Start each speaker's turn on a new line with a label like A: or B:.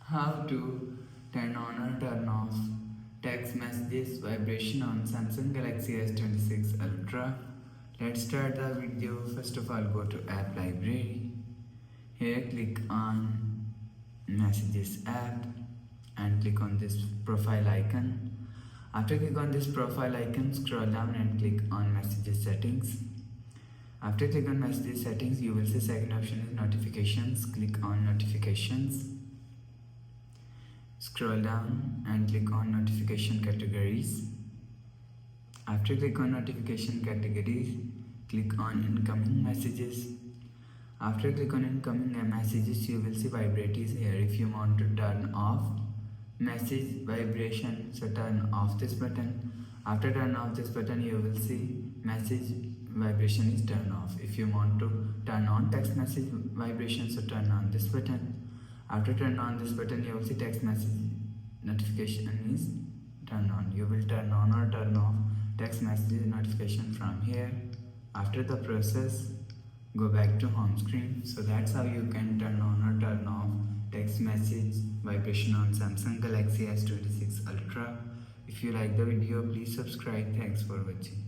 A: How to turn on or turn off text messages vibration on Samsung Galaxy S26 Ultra. Let's start the video. First of all, go to App Library. Here click on Messages app and click on this profile icon. After click on this profile icon, scroll down and click on Messages settings. After click on Messages settings, you will see second option is notifications. Click on notifications. Scroll down and click on notification categories. After click on notification categories, click on incoming messages. After click on incoming messages, you will see vibrates here. If you want to turn off message vibration, so turn off this button. After turn off this button, you will see message vibration is turned off. If you want to turn on text message vibration, so turn on this button. After turn on this button, you will see text message notification is turned on. You will turn on or turn off text message notification from here. After the process, go back to home screen. So that's how you can turn on or turn off text message vibration on Samsung Galaxy S26 Ultra. If you like the video, please subscribe. Thanks for watching.